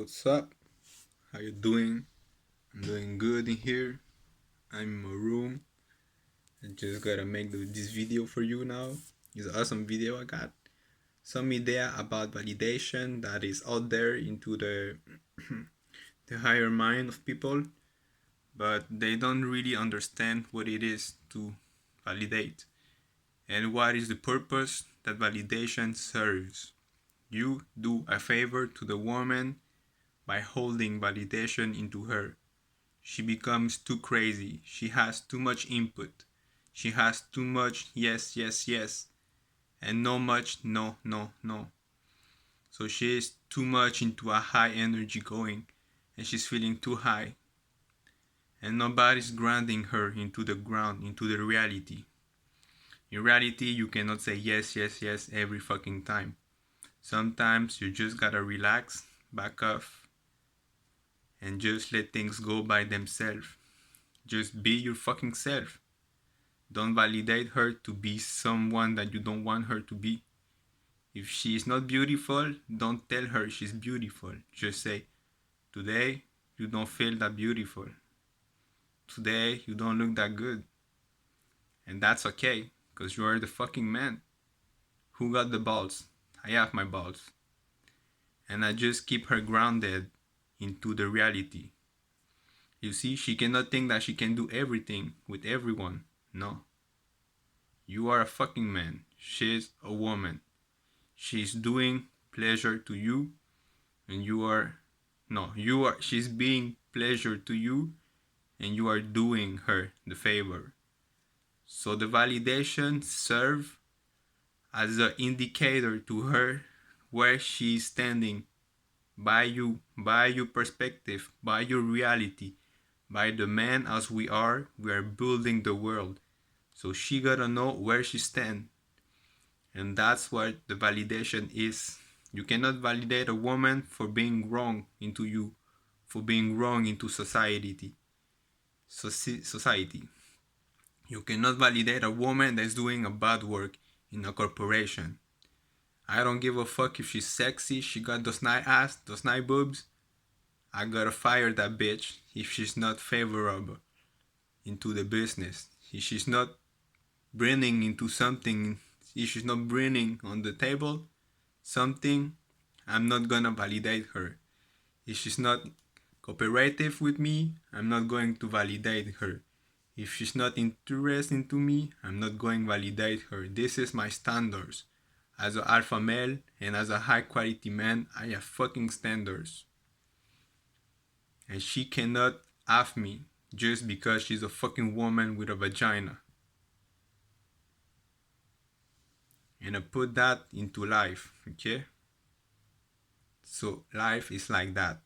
What's up? How you doing? I'm doing good in here. I'm in my room. I just gotta make this video for you now. It's an awesome video. I got some idea about validation that is out there into the the higher mind of people, but they don't really understand what it is to validate and what is the purpose that validation serves. You do a favor to the woman by holding validation into her. She becomes too crazy. She has too much input. She has too much yes, yes, yes, and no much no, no, no. So she is too much into a high energy going, and she's feeling too high. And nobody's grounding her into the ground, into the reality. In reality, you cannot say yes, yes, yes every fucking time. Sometimes you just gotta relax, back off, and just let things go by themselves. Just be your fucking self. Don't validate her to be someone that you don't want her to be. If she is not beautiful, don't tell her she's beautiful. Just say, today you don't feel that beautiful. Today you don't look that good. And that's okay, because you are the fucking man. Who got the balls? I have my balls. And I just keep her grounded into the reality. You see, she cannot think that she can do everything with everyone. No. You are a fucking man. She's a woman. She's doing pleasure to you, and she's being pleasure to you, and you are doing her the favor. So the validation serve as an indicator to her where she's standing by you, by your perspective, by your reality, by the man as we are building the world. So she gotta know where she stands. And that's what the validation is. You cannot validate a woman for being wrong into you, for being wrong into society. Society. You cannot validate a woman that's doing a bad work in a corporation. I don't give a fuck if she's sexy, she got those nice ass, those nice boobs. I gotta fire that bitch if she's not favorable into the business. If she's not bringing into something, if she's not bringing on the table something, I'm not gonna validate her. If she's not cooperative with me, I'm not going to validate her. If she's not interested into me, I'm not going to validate her. This is my standards. As an alpha male and as a high quality man, I have fucking standards. And she cannot have me just because she's a fucking woman with a vagina. And I put that into life, okay? So life is like that.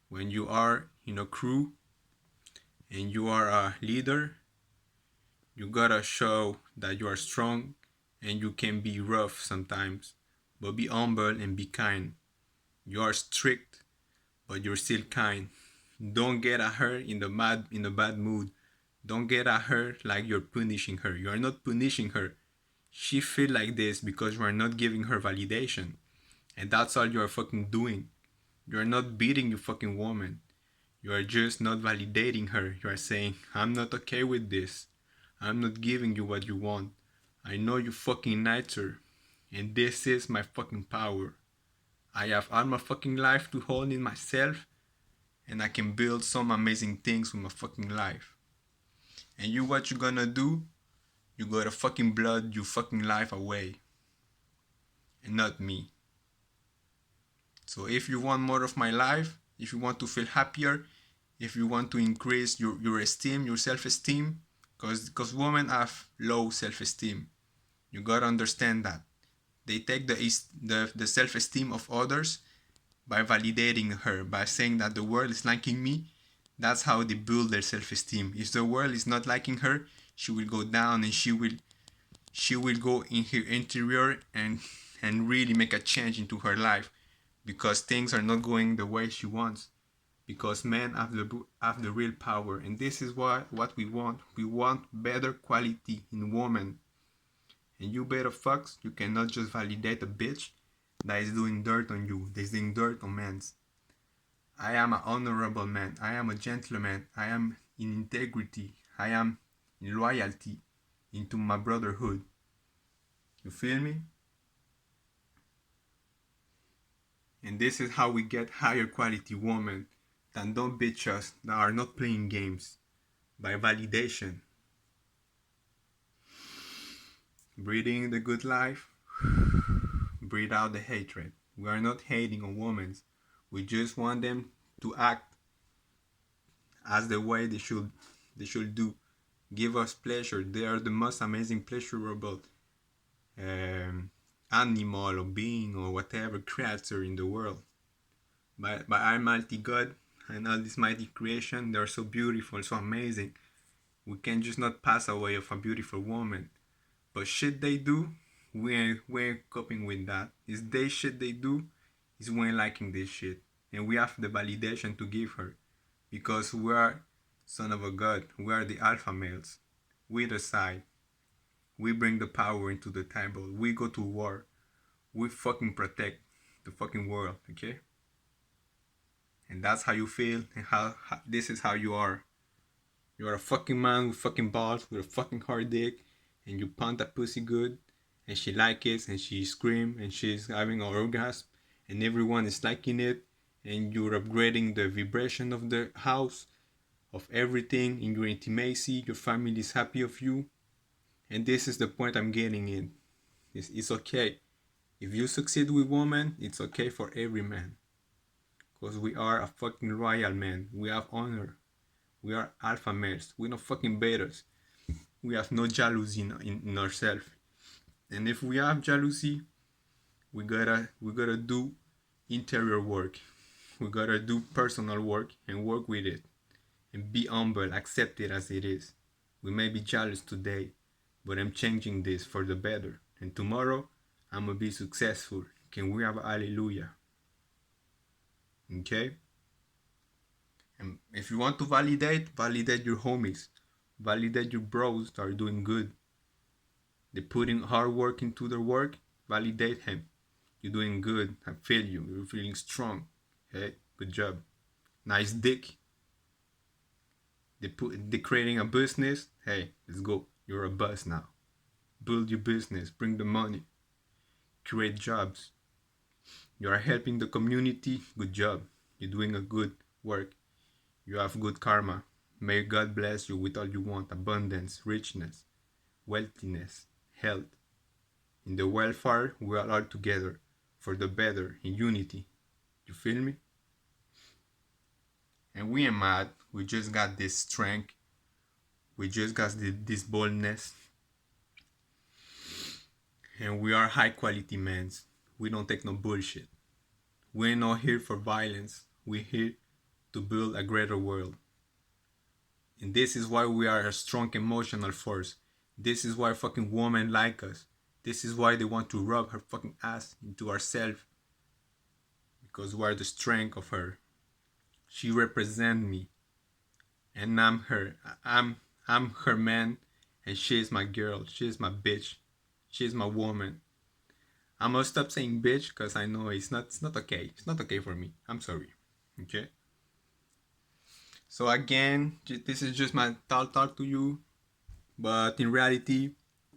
When you are in a crew and you are a leader, you gotta show that you are strong and you can be rough sometimes, but be humble and be kind. You are strict, but you're still kind. Don't get at her in a bad mood. Don't get at her like you're punishing her. You are not punishing her. She feel like this because you are not giving her validation. And that's all you are fucking doing. You are not beating your fucking woman. You are just not validating her. You are saying, I'm not okay with this. I'm not giving you what you want. I know you fucking nicer. And this is my fucking power. I have all my fucking life to hold in myself. And I can build some amazing things with my fucking life. And you, what you gonna do? You gotta fucking blood your fucking life away. And not me. So if you want more of my life, if you want to feel happier, if you want to increase your esteem, your self-esteem, because women have low self-esteem. You gotta understand that. They take the self-esteem of others by validating her, by saying that the world is liking me. That's how they build their self-esteem. If the world is not liking her, she will go down and she will go in her interior and really make a change into her life because things are not going the way she wants. Because men have the real power, and this is what we want. We want better quality in women. And you better fucks, you cannot just validate a bitch that is doing dirt on you, that is doing dirt on men. I am an honorable man. I am a gentleman. I am in integrity. I am in loyalty into my brotherhood. You feel me? And this is how we get higher quality women that don't bitch us, that are not playing games. By validation. Breathing the good life. Breathe out the hatred. We are not hating on women. We just want them to act as the way they should do. Give us pleasure. They are the most amazing pleasurable um, animal or being or whatever creature in the world. By our mighty God and all this mighty creation, they are so beautiful, so amazing. We can just not pass away of a beautiful woman. But shit they do, we ain't coping with that. Is they shit they do, is we ain't liking this shit. And we have the validation to give her. Because we are son of a God. We are the alpha males. We decide. We bring the power into the table. We go to war. We fucking protect the fucking world, okay? And that's how you feel, and how this is how you are. You are a fucking man with fucking balls, with a fucking hard dick, and you pound that pussy good, and she like it, and she scream, and she's having an orgasm, and everyone is liking it, and you're upgrading the vibration of the house, of everything in your intimacy. Your family is happy of you, and this is the point I'm getting in. It's okay. If you succeed with women, it's okay for every man. Because we are a fucking royal man. We have honor. We are alpha males. We're not fucking betas. We have no jealousy in ourselves. And if we have jealousy, we gotta do interior work. We gotta do personal work and work with it. And be humble, accept it as it is. We may be jealous today, but I'm changing this for the better. And tomorrow, I'm gonna be successful. Can we have a hallelujah? Okay? And if you want to validate your homies. Validate your bros that are doing good. They're putting hard work into their work. Validate him. You're doing good. I feel you. You're feeling strong. Okay? Good job. Nice dick. They're creating a business. Hey, let's go. You're a boss now. Build your business. Bring the money. Create jobs. You are helping the community. Good job. You're doing a good work. You have good karma. May God bless you with all you want. Abundance, richness, wealthiness, health. In the welfare, we are all together for the better in unity. You feel me? And we ain't mad. We just got this strength. We just got this boldness. And we are high quality men. We don't take no bullshit. We're not here for violence. We're here to build a greater world. And this is why we are a strong emotional force. This is why fucking women like us. This is why they want to rub her fucking ass into ourselves. Because we are the strength of her. She represents me. And I'm her. I'm her man. And she is my girl. She is my bitch. She is my woman. I'm gonna stop saying bitch because I know it's not okay. It's not okay for me. I'm sorry. Okay? So again, this is just my talk to you. But in reality,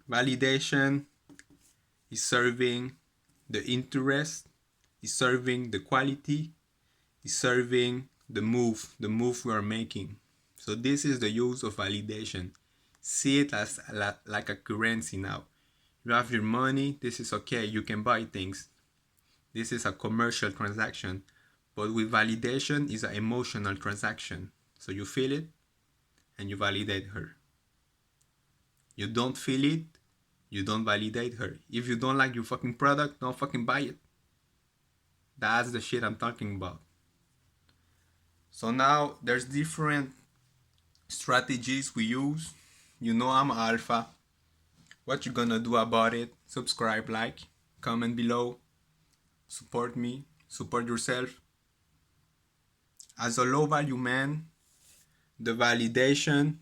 validation is serving the interest, is serving the quality, is serving the move we are making. So this is the use of validation. See it as like a currency now. You have your money, this is okay, you can buy things. This is a commercial transaction. But with validation is an emotional transaction. So you feel it and you validate her. You don't feel it, you don't validate her. If you don't like your fucking product, don't fucking buy it. That's the shit I'm talking about. So now there's different strategies we use. You know I'm alpha. What you gonna do about it? Subscribe, like, comment below. Support me, support yourself. As a low value man, the validation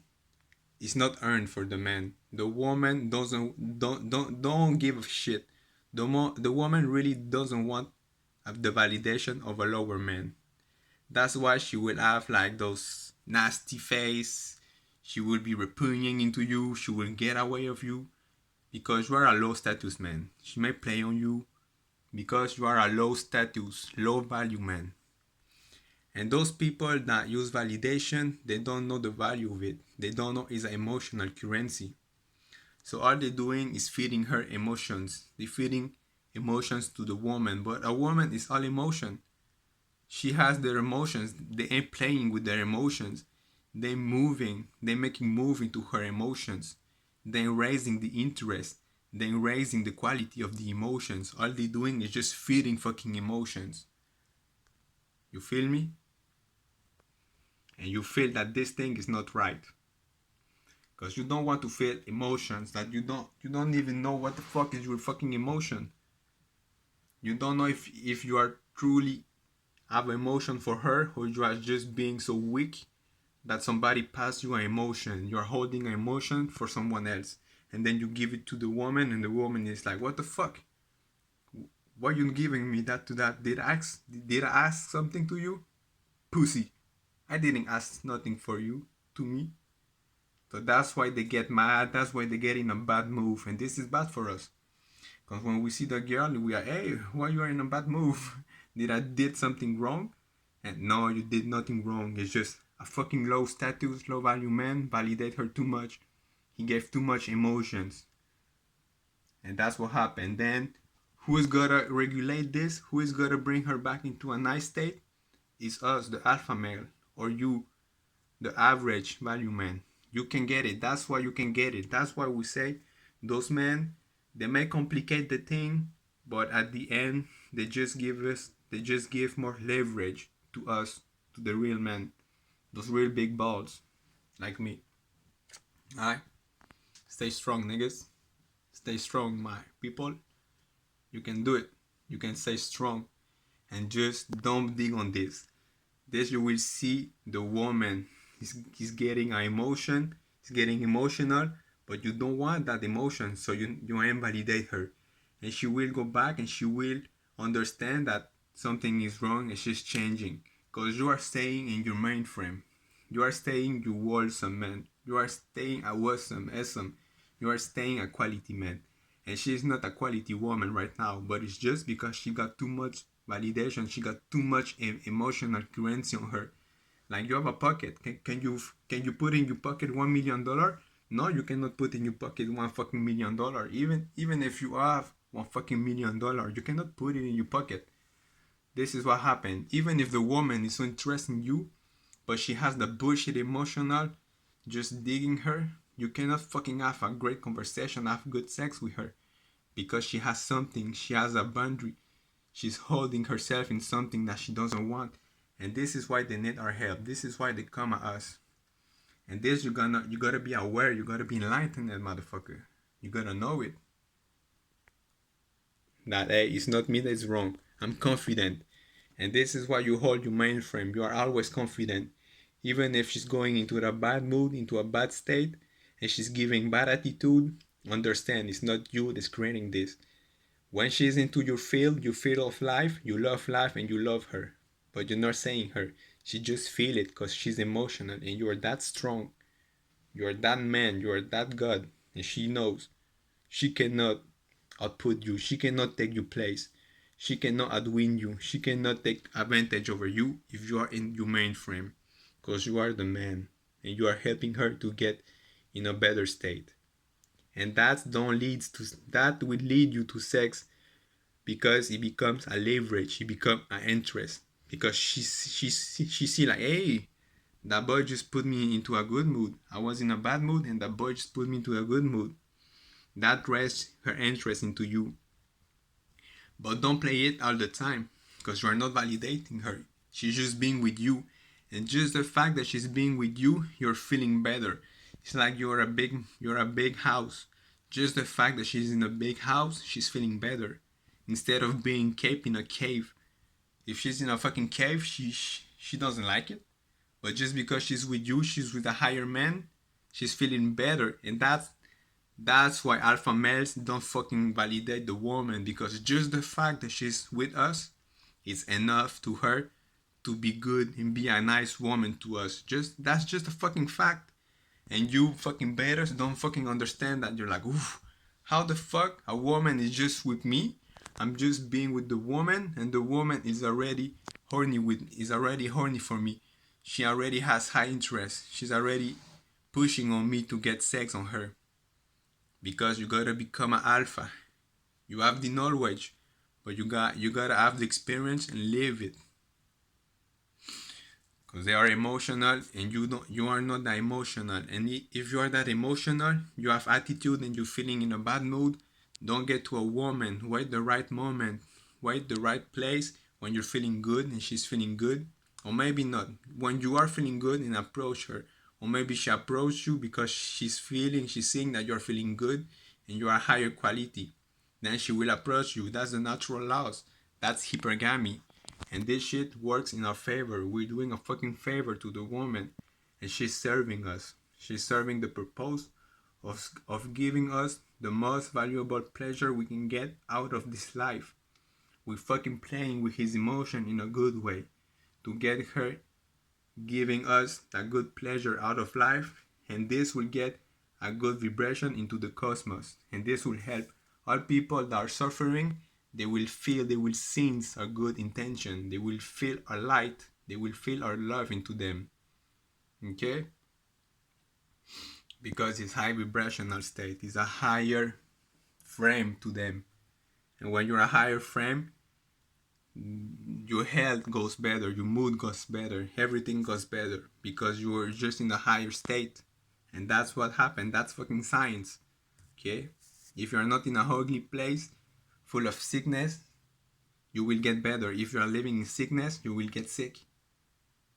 is not earned for the man. The woman don't give a shit. The woman really doesn't want the validation of a lower man. That's why she will have like those nasty face. She will be repugning into you. She will get away of you because you are a low status man. She may play on you because you are a low status, low value man. And those people that use validation, they don't know the value of it. They don't know it's an emotional currency. So all they're doing is feeding her emotions. They're feeding emotions to the woman. But a woman is all emotion. She has their emotions. They ain't playing with their emotions. They moving. They making move into her emotions. They raising the interest. They raising the quality of the emotions. All they doing is just feeding fucking emotions. You feel me? And you feel that this thing is not right. Because you don't want to feel emotions that you don't even know what the fuck is your fucking emotion. You don't know if you are truly have emotion for her or you are just being so weak that somebody passed you an emotion. You're holding an emotion for someone else. And then you give it to the woman and the woman is like, what the fuck? Why are you giving me that to that? Did I ask something to you? Pussy. I didn't ask nothing for you to me. So that's why they get mad. That's why they get in a bad mood. And this is bad for us. Because when we see the girl, we are, hey, why you are in a bad mood? Did something wrong? And no, you did nothing wrong. It's just a fucking low status, low value man validate her too much. He gave too much emotions. And that's what happened. Then who is gonna regulate this? Who is gonna bring her back into a nice state? Is us, the alpha male, or you, the average value man. You can get it. That's why you can get it. That's why we say those men, they may complicate the thing, but at the end, they just give more leverage to us, to the real men, those real big balls, like me. Alright? Stay strong, niggas. Stay strong, my people. You can do it. You can stay strong. And just don't dig on this. This you will see the woman. He's getting an emotion. He's getting emotional. But you don't want that emotion. So you invalidate her. And she will go back and she will understand that something is wrong and she's changing. Because you are staying in your mainframe. You are staying you wholesome man. You are staying a awesome. You are staying a quality man. And she's not a quality woman right now, but it's just because she got too much validation. She got too much emotional currency on her. Like you have a pocket. Can you put in your pocket $1 million? No, you cannot put in your pocket $1 fucking million. Even if you have $1 fucking million, you cannot put it in your pocket. This is what happened. Even if the woman is so interested in you, but she has the bullshit emotional, just digging her, you cannot fucking have a great conversation, have good sex with her. Because she has something, she has a boundary. She's holding herself in something that she doesn't want. And this is why they need our help. This is why they come at us. And this you gotta be aware, you gotta be enlightened, motherfucker. You gotta know it. That hey, it's not me that's wrong. I'm confident. And this is why you hold your mainframe. You are always confident. Even if she's going into a bad mood, into a bad state, and she's giving bad attitude, understand it's not you that's creating this. When she's into your field of life, you love life and you love her. But you're not saying her. She just feel it because she's emotional and you are that strong. You are that man, you are that God. And she knows. She cannot output you. She cannot take your place. She cannot outwin you. She cannot take advantage over you if you are in your mainframe. Because you are the man. And you are helping her to get in a better state. And that will lead you to sex because it becomes a leverage, it becomes an interest. Because she see like, hey, that boy just put me into a good mood. I was in a bad mood and that boy just put me into a good mood. That raises her interest into you. But don't play it all the time because you are not validating her. She's just being with you. And just the fact that she's being with you, you're feeling better. It's like you're a big house. Just the fact that she's in a big house, she's feeling better. Instead of being kept in a cave. If she's in a fucking cave, she doesn't like it. But just because she's with you, she's with a higher man, she's feeling better. And that's why alpha males don't fucking validate the woman, because just the fact that she's with us is enough to her to be good and be a nice woman to us. Just that's just a fucking fact. And you fucking betas don't fucking understand that. You're like, oof, how the fuck a woman is just with me? I'm just being with the woman, and the woman is already horny for me. She already has high interest. She's already pushing on me to get sex on her. Because you gotta become an alpha. You have the knowledge, but you gotta have the experience and live it. Because they are emotional and you are not that emotional. And if you are that emotional, you have attitude and you're feeling in a bad mood, don't get to a woman. Wait the right moment, wait the right place when you're feeling good and she's feeling good. Or maybe not, when you are feeling good, and approach her. Or maybe she approached you because she's seeing that you're feeling good and you are higher quality. Then she will approach you. That's the natural laws. That's hypergamy. And this shit works in our favor. We're doing a fucking favor to the woman. And she's serving us. She's serving the purpose of giving us the most valuable pleasure we can get out of this life. We're fucking playing with his emotion in a good way to get her giving us that good pleasure out of life. And this will get a good vibration into the cosmos. And this will help all people that are suffering. They will sense our good intention. They will feel our light. They will feel our love into them. Okay? Because it's high vibrational state. It's a higher frame to them. And when you're a higher frame, your health goes better, your mood goes better, everything goes better because you're just in a higher state. And that's what happened. That's fucking science. Okay? If you're not in a ugly place full of sickness, you will get better. If you are living in sickness, you will get sick.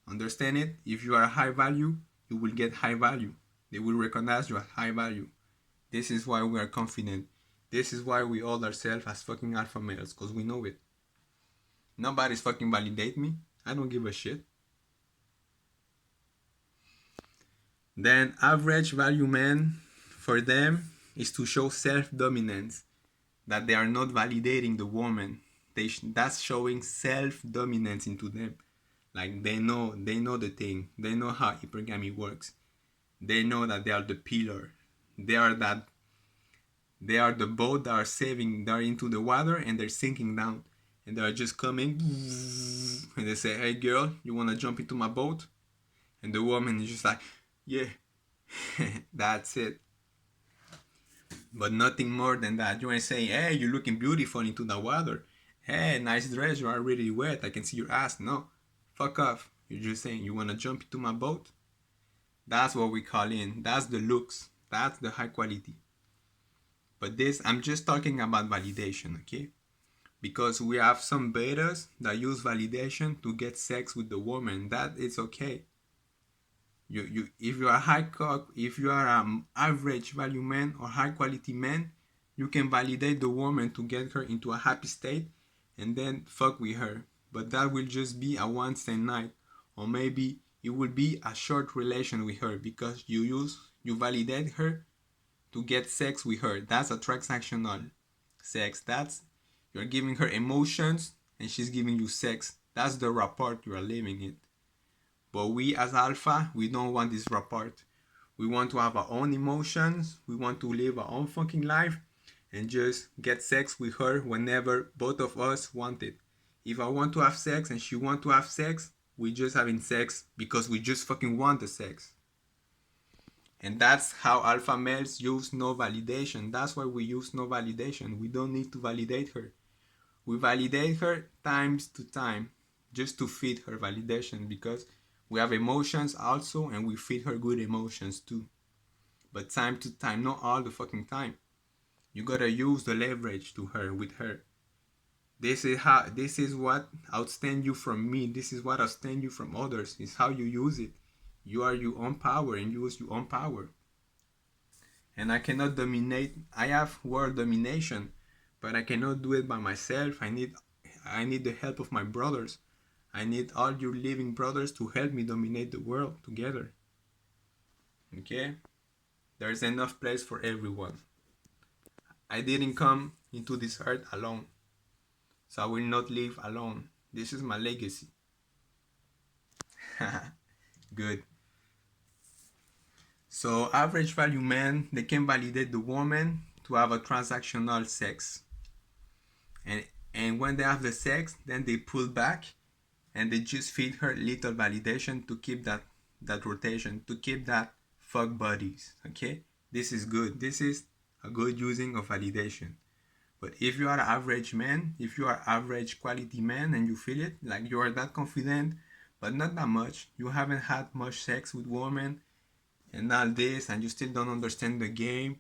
Understand it? If you are high value, you will get high value. They will recognize you as high value. This is why we are confident. This is why we hold ourselves as fucking alpha males, because we know it. Nobody's fucking validate me. I don't give a shit. Then average value men, for them, is to show self-dominance. That they are not validating the woman. That's showing self-dominance into them. Like they know the thing. They know how hypergamy works. They know that they are the pillar. They are the boat that are saving. They are into the water and they're sinking down. And they are just coming. And they say, hey girl, you want to jump into my boat? And the woman is just like, yeah. That's it. But nothing more than that. You ain't saying, hey, you're looking beautiful into the water. Hey, nice dress, you are really wet. I can see your ass. No, fuck off. You're just saying, you want to jump into my boat? That's what we call in. That's the looks. That's the high quality. But this, I'm just talking about validation, okay? Because we have some betas that use validation to get sex with the woman. That is okay. If you are high cock, if you are an average value man or high quality man, you can validate the woman to get her into a happy state and then fuck with her. But that will just be a one-stay night, or maybe it will be a short relation with her because you validate her to get sex with her. That's a transactional sex. That's you're giving her emotions and she's giving you sex. That's the rapport you are living in. But we as alpha, we don't want this rapport. We want to have our own emotions. We want to live our own fucking life and just get sex with her whenever both of us want it. If I want to have sex and she want to have sex, we just having sex because we just fucking want the sex. And that's how alpha males use no validation. That's why we use no validation. We don't need to validate her. We validate her times to time just to feed her validation because we have emotions also and we feed her good emotions too. But time to time, not all the fucking time. You gotta use the leverage to her with her. This is what outstands you from me. This is what outstands you from others. It's how you use it. You are your own power and use your own power. And I cannot dominate. I have world domination, but I cannot do it by myself. I need the help of my brothers. I need all your living brothers to help me dominate the world together. Okay? There's enough place for everyone. I didn't come into this earth alone. So I will not live alone. This is my legacy. Good. So average value men, they can validate the woman to have a transactional sex. And when they have the sex, then they pull back and they just feed her little validation to keep that rotation, to keep that fuck buddies. Okay? This is good. This is a good using of validation. But if you are an average man, if you are average quality man and you feel it, like you are that confident, but not that much, you haven't had much sex with women and all this, and you still don't understand the game,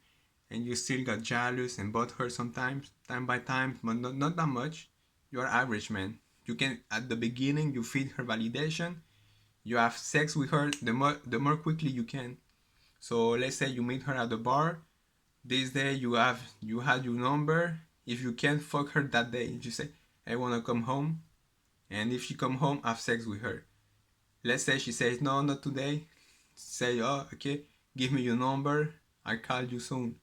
and you still got jealous and butthurt sometimes, time by time, but not that much, you are average man. You can, at the beginning, you feed her validation, you have sex with her the more quickly you can. So let's say you meet her at the bar, this day you had your number. If you can't fuck her that day, you just say, I wanna come home. And if she come home, have sex with her. Let's say she says no, not today. Say, oh, okay, give me your number. I call you soon.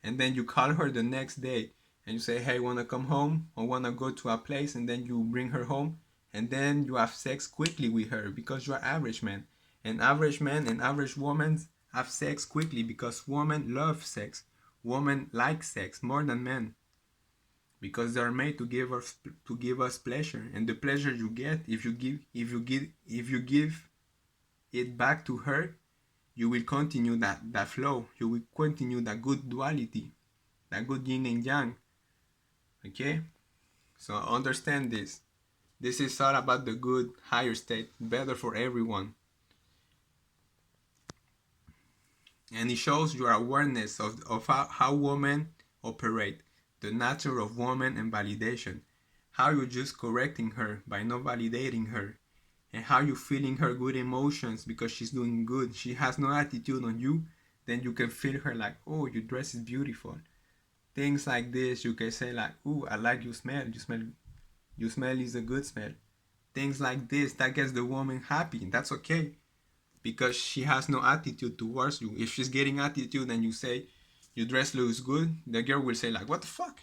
And then you call her the next day and you say, hey, wanna come home or wanna go to a place, and then you bring her home, and then you have sex quickly with her because you are average man. And average men and average women have sex quickly because women love sex. Women like sex more than men because they are made to give us pleasure, and the pleasure you get if you give it back to her, you will continue that flow. You will continue that good duality, that good yin and yang. Okay, so understand this. This is all about the good higher state, better for everyone. And it shows your awareness of how women operate, the nature of woman and validation, how you're just correcting her by not validating her, and how you feeling her good emotions because she's doing good. She has no attitude on you, then you can feel her like, oh, your dress is beautiful. Things like this, you can say like, ooh, I like your smell. You smell is a good smell. Things like this, that gets the woman happy. That's okay because she has no attitude towards you. If she's getting attitude and you say your dress looks good, the girl will say like, what the fuck?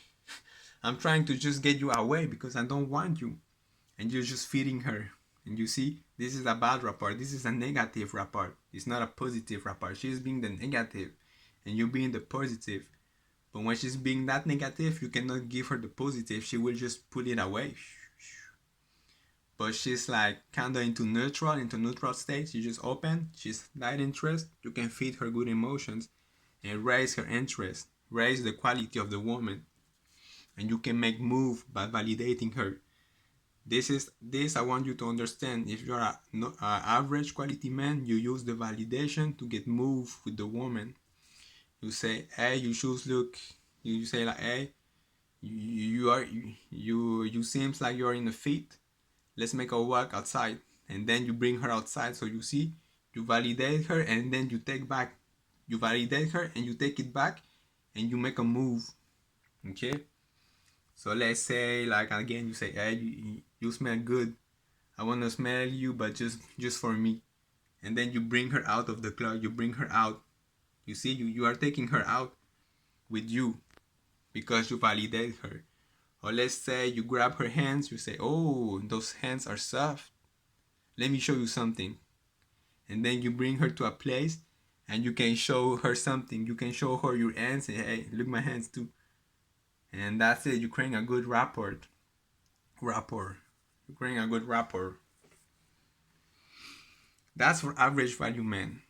I'm trying to just get you away because I don't want you. And you're just feeding her. And you see, this is a bad rapport. This is a negative rapport. It's not a positive rapport. She's being the negative and you being the positive. But when she's being that negative, you cannot give her the positive. She will just put it away. But she's like kind of into neutral state. You just open. She's that interest. You can feed her good emotions and raise her interest. Raise the quality of the woman. And you can make move by validating her. This I want you to understand. If you're a average quality man, you use the validation to get move with the woman. You say, hey, your shoes look. You say like, hey, you seems like you're in a fit. Let's make a walk outside, and then you bring her outside. So you see, you validate her, and then you take back. You validate her, and you take it back, and you make a move. Okay. So let's say, like again, you say, hey, you smell good. I want to smell you, but just for me. And then you bring her out of the club. You bring her out. You see, you are taking her out with you because you validate her. Or let's say you grab her hands. You say, oh, those hands are soft. Let me show you something. And then you bring her to a place and you can show her something. You can show her your hands and, hey, look my hands too. And that's it. You're creating a good rapport. You're creating a good rapport. That's for average value men.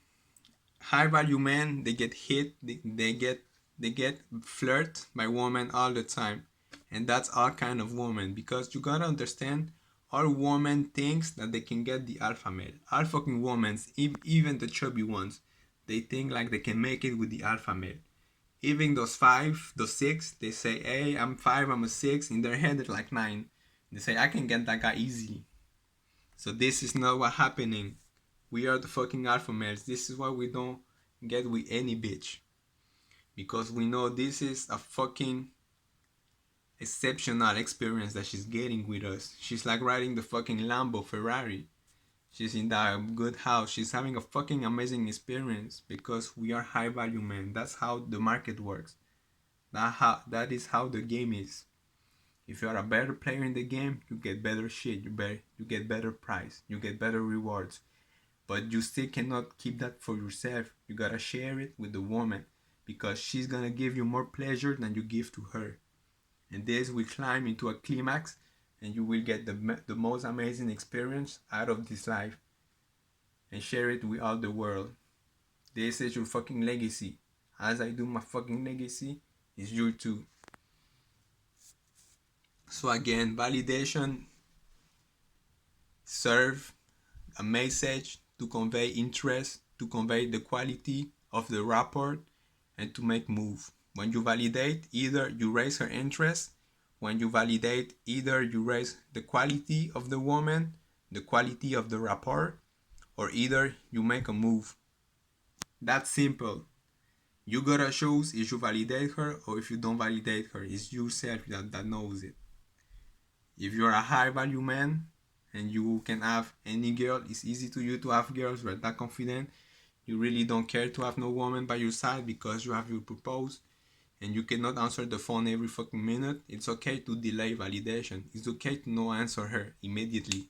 High value men, they get hit, they get flirt by women all the time. And that's all kind of woman, because you gotta understand, all women thinks that they can get the alpha male. All fucking women, even the chubby ones, they think like they can make it with the alpha male. Even those 5, those 6, they say, hey, I'm 5, I'm a 6. In their head, they're like 9. They say, I can get that guy easily. So this is not what's happening. We are the fucking alpha males. This is why we don't get with any bitch. Because we know this is a fucking exceptional experience that she's getting with us. She's like riding the fucking Lambo Ferrari. She's in that good house. She's having a fucking amazing experience because we are high value men. That's how the market works. That is how the game is. If you are a better player in the game, you get better shit. You get better price. You get better rewards. but you still cannot keep that for yourself. You gotta share it with the woman because she's gonna give you more pleasure than you give to her. And this will climb into a climax and you will get the most amazing experience out of this life and share it with all the world. This is your fucking legacy. As I do my fucking legacy, is you too. So again, validation serve a message to convey interest, to convey the quality of the rapport, and to make move. When you validate, either you raise her interest. When you validate, either you raise the quality of the woman, the quality of the rapport, or either you make a move. That's simple. You gotta choose if you validate her or if you don't validate her. It's yourself that knows it. If you're a high value man and you can have any girl, it's easy to you to have girls who are that confident. You really don't care to have no woman by your side because you have your purpose and you cannot answer the phone every fucking minute. It's okay to delay validation. It's okay to not answer her immediately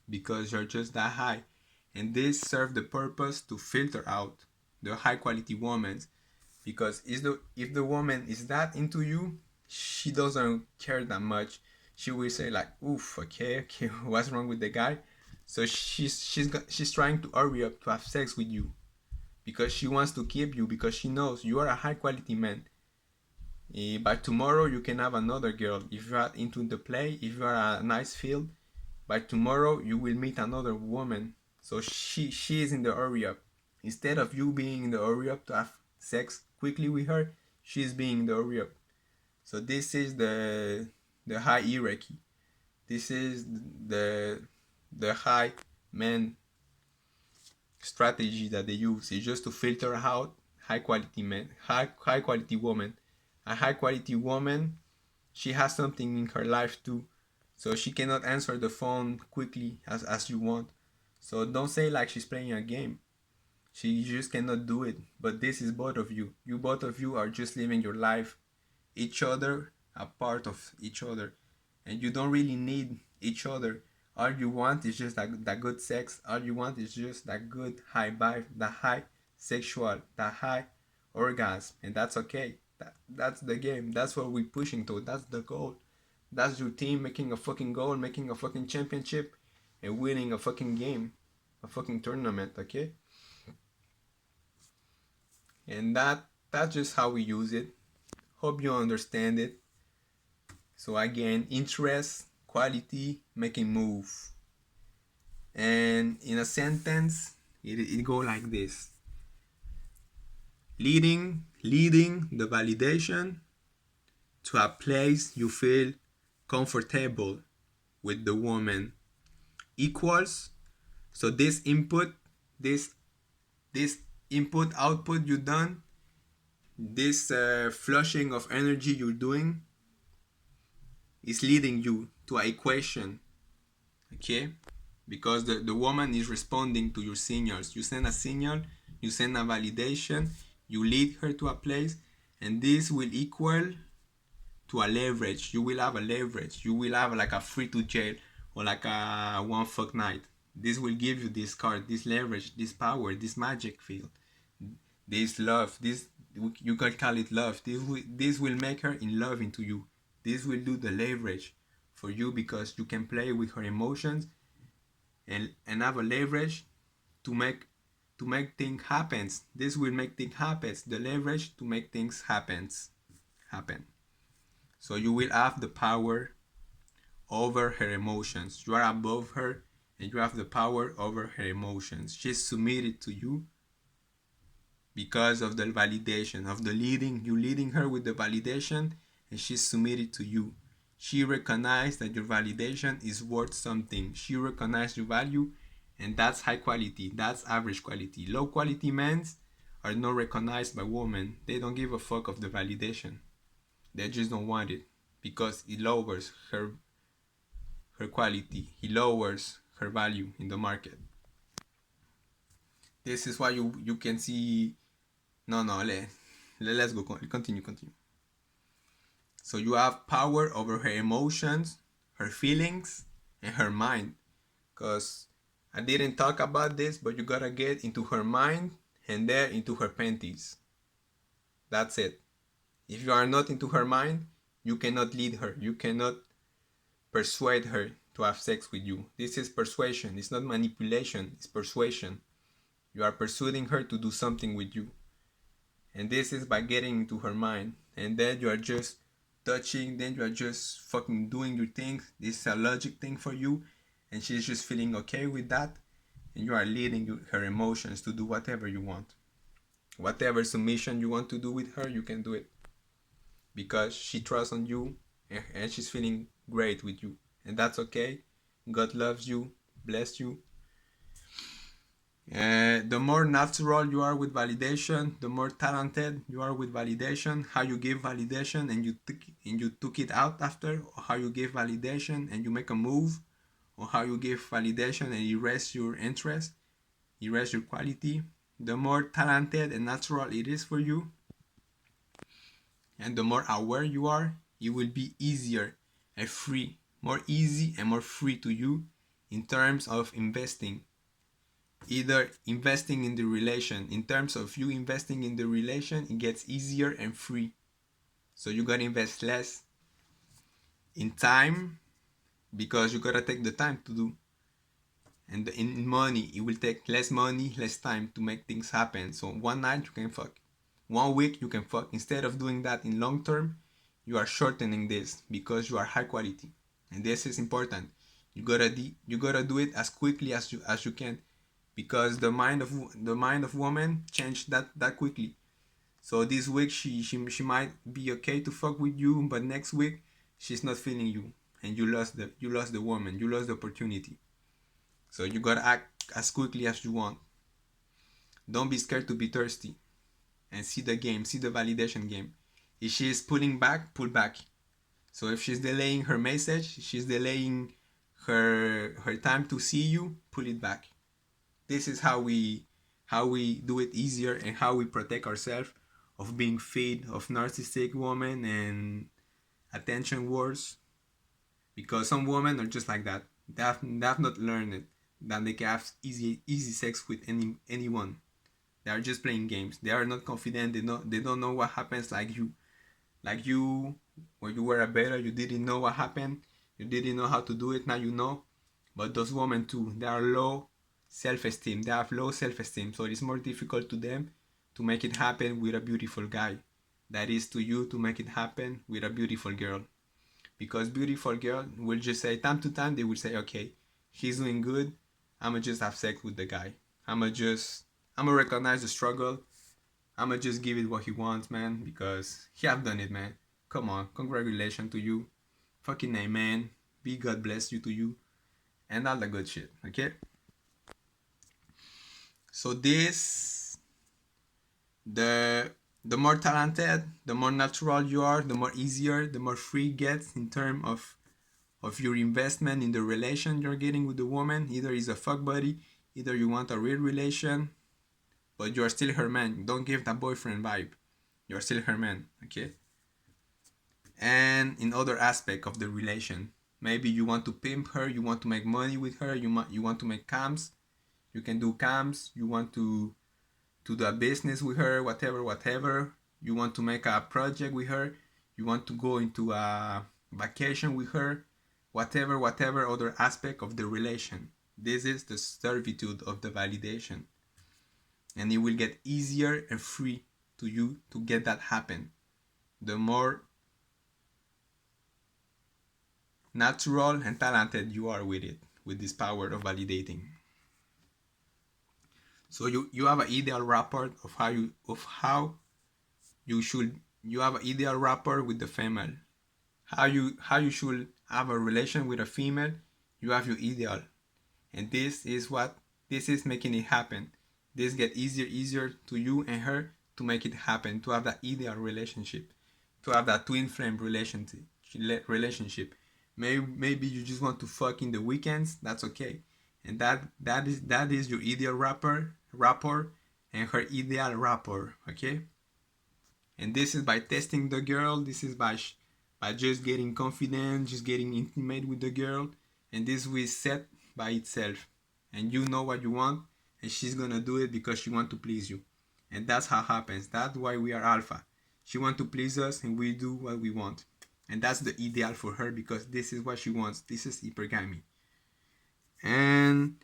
because you're just that high. And this serves the purpose to filter out the high quality women because if the woman is that into you, she doesn't care that much. She will say like, oof, okay, what's wrong with the guy? So she's trying to hurry up to have sex with you because she wants to keep you because she knows you are a high quality man. By tomorrow you can have another girl. If you are into the play, if you are a nice field, by tomorrow you will meet another woman. So she is in the hurry up. Instead of you being in the hurry up to have sex quickly with her, she's being in the hurry up. So this is the high hierarchy. This is the high man strategy that they use. It's just to filter out high quality men, high quality woman. A high quality woman, she has something in her life too, so she cannot answer the phone quickly as you want. So don't say like she's playing a game. She just cannot do it. But this is both of you. You both of you are just living your life, each other, a part of each other, and you don't really need each other. All you want is just that good sex. All you want is just that good high vibe, that high sexual, that high orgasm, and that's okay. That's the game. That's what we're pushing to. That's the goal. That's your team making a fucking goal, making a fucking championship, and winning a fucking game, a fucking tournament. Okay, and that's just how we use it. Hope you understand it. So again, interest, quality, making move. And in a sentence, it go like this. Leading the validation to a place you feel comfortable with the woman equals, so this input output you done, this flushing of energy you're doing is leading you to an equation, okay? Because the woman is responding to your signals. You send a signal, you send a validation, you lead her to a place, and this will equal to a leverage. You will have a leverage. You will have like a free to jail or like a one fuck night. This will give you this card, this leverage, this power, this magic field, this love. This, you can call it love. This will make her in love into you. This will do the leverage for you because you can play with her emotions and have a leverage to make things happen. This will make things happen. The leverage to make things happen. So you will have the power over her emotions. You are above her and you have the power over her emotions. She's submitted to you because of the validation of the leading. You leading her with the validation and she's submitted to you. She recognized that your validation is worth something. She recognized your value, and that's high quality. That's average quality. Low quality men are not recognized by women. They don't give a fuck of the validation. They just don't want it because it lowers her quality. It lowers her value in the market. This is why you can see. Let's go. Continue. So you have power over her emotions, her feelings, and her mind. Because I didn't talk about this, but you gotta get into her mind and then into her panties. That's it. If you are not into her mind, you cannot lead her. You cannot persuade her to have sex with you. This is persuasion. It's not manipulation. It's persuasion. You are persuading her to do something with you. And this is by getting into her mind. And then you are just touching, then you are just fucking doing your thing. This is a logic thing for you. And she's just feeling okay with that. And you are leading her emotions to do whatever you want. Whatever submission you want to do with her, you can do it. Because she trusts on you and she's feeling great with you. And that's okay. God loves you, bless you. The more natural you are with validation, the more talented you are with validation. How you give validation and you took it out after, or how you give validation and you make a move, or how you give validation and erase your interest, erase your quality. The more talented and natural it is for you, and the more aware you are, it will be easier and free, more easy and more free to you in terms of investing. Either investing in the relation, in terms of you investing in the relation, it gets easier and free. So you gotta invest less in time because you gotta take the time to do. And in money, it will take less money, less time to make things happen. So one night you can fuck. 1 week you can fuck. Instead of doing that in long term, you are shortening this because you are high quality. And this is important. You gotta do it as quickly as you can, because the mind of woman changed that quickly. So this week she might be okay to fuck with you, but next week she's not feeling you, and you lost the woman, you lost the opportunity. So you gotta act as quickly as you want. Don't be scared to be thirsty, and see the game, see the validation game. If she is pulling back, pull back. So if she's delaying her message, she's delaying her time to see you, pull it back. This is how we do it easier, and how we protect ourselves of being fed of narcissistic women and attention wars. Because some women are just like that. They have not learned it, that they can have easy sex with anyone. They are just playing games. They are not confident. They don't know what happens. Like you, when you were a beta, you didn't know what happened. You didn't know how to do it. Now you know. But those women too, they are low self-esteem. They have low self-esteem, so it's more difficult to them to make it happen with a beautiful guy. That is to you to make it happen with a beautiful girl. Because beautiful girl will just say, time to time, they will say, okay, he's doing good. I'ma just have sex with the guy. I'ma recognize the struggle. I'ma just give it what he wants, man, because he have done it, man. Come on, congratulations to you. Fucking amen. Be God bless you to you. And all the good shit, okay? So the more talented, the more natural you are, the more easier, the more free it gets in terms of your investment in the relation you're getting with the woman. Either is a fuck buddy, either you want a real relation, but you're still her man. Don't give that boyfriend vibe. You're still her man, okay? And in other aspect of the relation, maybe you want to pimp her, you want to make money with her, you want to make cams. You can do cams. You want to do a business with her, whatever. You want to make a project with her. You want to go into a vacation with her. Whatever other aspect of the relation. This is the servitude of the validation. And it will get easier and free to you to get that happen. The more natural and talented you are with it, with this power of validating. So you have an ideal rapport of how you have an ideal rapport with the female. How you should have a relation with a female. You have your ideal, and this is making it happen. This get easier to you and her to make it happen, to have that ideal relationship, to have that twin flame relationship. Maybe you just want to fuck in the weekends. That's okay, and that is your ideal rapport, and her ideal rapport. Okay, and this is by testing the girl. This is by just getting confident, just getting intimate with the girl, and this will set by itself. and you know what you want, and she's gonna do it because she want to please you. And that's how it happens. That's why we are alpha. She want to please us and we do what we want. And that's the ideal for her because this is what she wants. This is hypergamy. And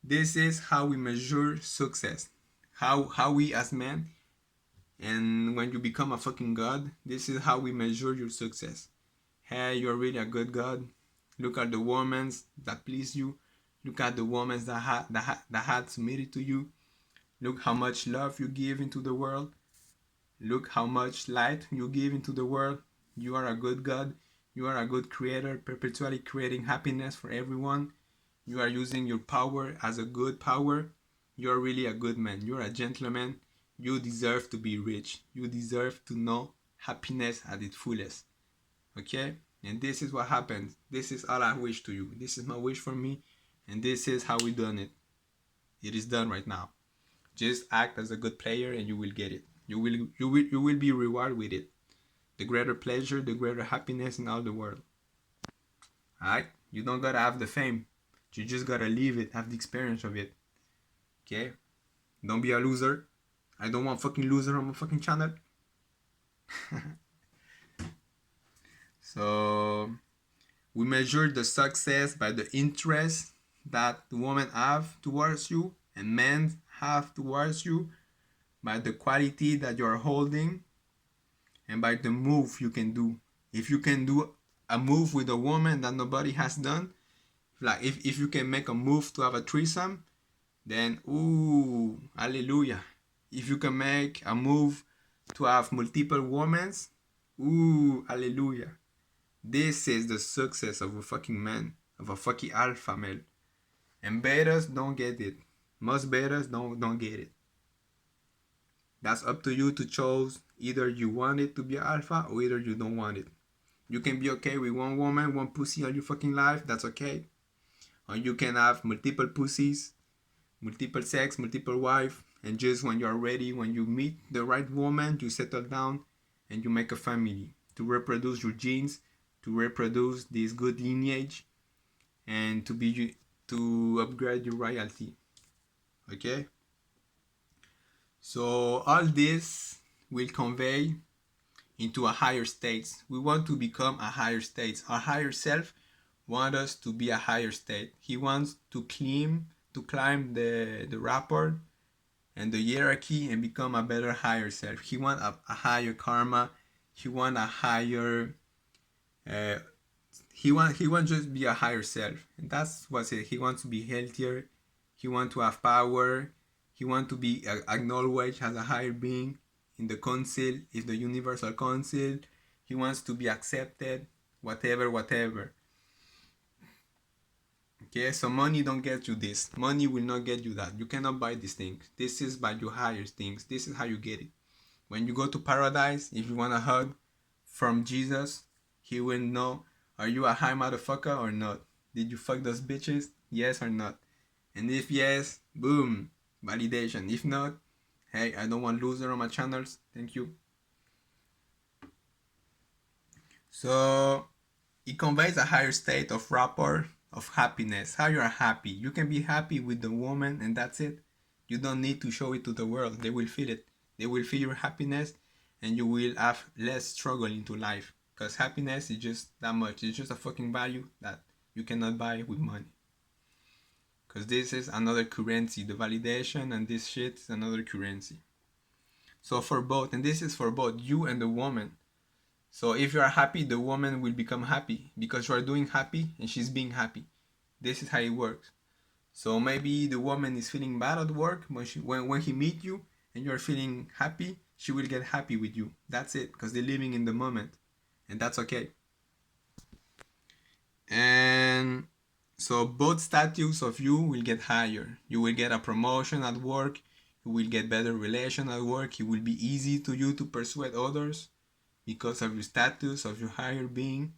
this is how we measure success. How we as men, and when you become a fucking god, this is how we measure your success. Hey, you're really a good god. Look at the women that please you. Look at the women that had submitted to you. Look how much love you give into the world. Look how much light you give into the world. You are a good God. You are a good creator, perpetually creating happiness for everyone. You are using your power as a good power. You are really a good man. You are a gentleman. You deserve to be rich. You deserve to know happiness at its fullest. Okay? And this is what happens. This is all I wish to you. This is my wish for me. And this is how we done it. It is done right now. Just act as a good player and you will get it. You will be rewarded with it. The greater pleasure, the greater happiness in all the world. Alright? You don't gotta have the fame. You just gotta live it, have the experience of it. Okay? Don't be a loser. I don't want fucking loser on my fucking channel. So we measure the success by the interest that the women have towards you and men have towards you, by the quality that you are holding, and by the move you can do. If you can do a move with a woman that nobody has done, like if you can make a move to have a threesome, then ooh, hallelujah. If you can make a move to have multiple women, ooh, hallelujah. This is the success of a fucking man, of a fucking alpha male. And betas don't get it. Most betas don't get it. That's up to you to choose. Either you want it to be alpha or either you don't want it. You can be okay with one woman, one pussy all your fucking life. That's okay. Or you can have multiple pussies, multiple sex, multiple wife, and just when you're ready, when you meet the right woman, you settle down and you make a family to reproduce your genes, to reproduce this good lineage, and to upgrade your royalty. Okay? So all this will convey into a higher state. We want to become a higher state. Our higher self wants us to be a higher state. He wants to climb the rapport and the hierarchy and become a better higher self. He wants a higher karma. He wants a higher he wants just be a higher self. And that's what's it. He wants to be healthier. He wants to have power. He wants to be acknowledged as a higher being in the council, in the universal council. He wants to be accepted, whatever. Okay, so money don't get you this. Money will not get you that. You cannot buy these things. This is by your higher things. This is how you get it. When you go to paradise, if you want a hug from Jesus, he will know, are you a high motherfucker or not? Did you fuck those bitches? Yes or not? And if yes, boom, validation. If not, hey, I don't want loser on my channels. Thank you. So it conveys a higher state of rapport, of happiness. How you are happy. You can be happy with the woman and that's it. You don't need to show it to the world. They will feel it. They will feel your happiness and you will have less struggle into life. Because happiness is just that much. It's just a fucking value that you cannot buy with money. Because this is another currency. The validation and this shit is another currency. So for both, and this is for both you and the woman. So if you are happy, the woman will become happy because you are doing happy and she's being happy. This is how it works. So maybe the woman is feeling bad at work when he meet you and you're feeling happy, she will get happy with you. That's it, because they're living in the moment. And that's okay. And so both status of you will get higher. You will get a promotion at work. You will get better relation at work. It will be easy to you to persuade others because of your status, of your higher being.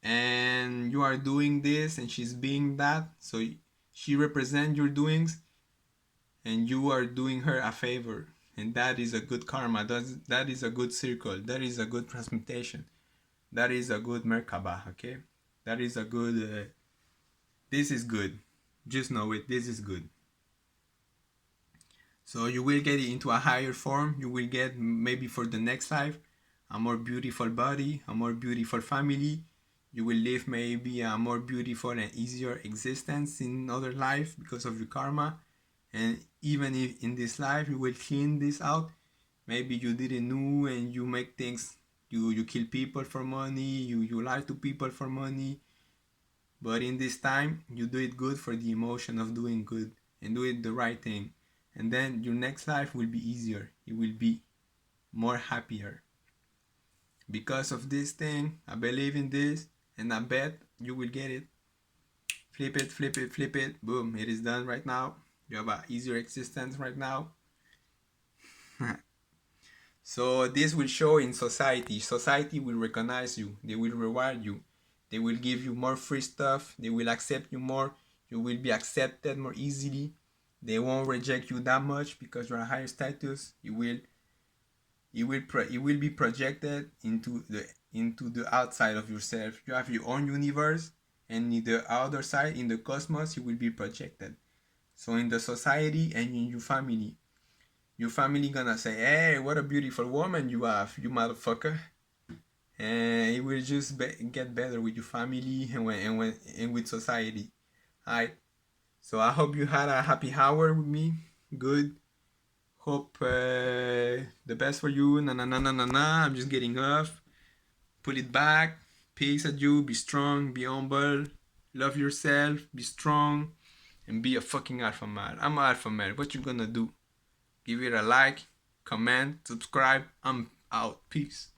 And you are doing this and she's being that. So she represents your doings and you are doing her a favor. And that is a good karma. That is a good circle. That is a good transmutation. That is a good Merkaba, okay? That is a good, this is good. Just know it. This is good. So you will get it into a higher form. You will get maybe for the next life a more beautiful body, a more beautiful family. You will live maybe a more beautiful and easier existence in other life because of your karma. And even if in this life you will clean this out, maybe you didn't know and you make things, you kill people for money, you lie to people for money. But in this time, you do it good for the emotion of doing good and do it the right thing. And then your next life will be easier. It will be more happier. Because of this thing, I believe in this and I bet you will get it. Flip it, flip it, flip it. Boom, it is done right now. You have an easier existence right now. So this will show in society. Society will recognize you. They will reward you. They will give you more free stuff. They will accept you more. You will be accepted more easily. They won't reject you that much because you're a higher status. It will be projected into the outside of yourself. You have your own universe, and in the other side, in the cosmos, you will be projected. So in the society and in your family gonna say, "Hey, what a beautiful woman you have, you motherfucker," and it will just get better with your family and with society. Alright. So I hope you had a happy hour with me. Good. Hope the best for you. Na na na na na na. I'm just getting off. Pull it back. Peace at you. Be strong. Be humble. Love yourself. Be strong. And be a fucking alpha male. I'm an alpha male. What you gonna do? Give it a like, comment, subscribe. I'm out. Peace.